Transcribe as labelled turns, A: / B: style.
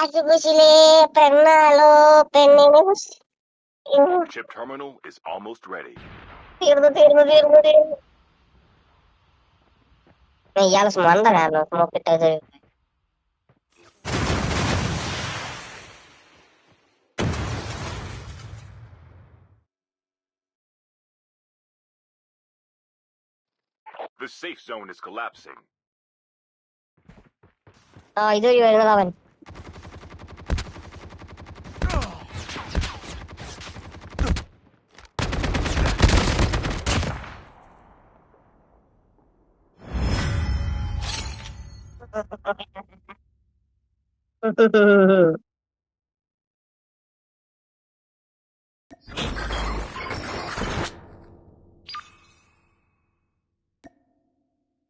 A: ആശുപത്രിയിലെ പെണ്ണാളോ പെണ്ണിനെ
B: Chip terminal is almost ready.
A: തീർന്നു. ഇയാള് മണ്ട കാരണം സ്മോക്ക് ഇട്ടത്.
B: The safe zone is collapsing.
A: ഇതുവഴി വരുന്നത് അവൻ.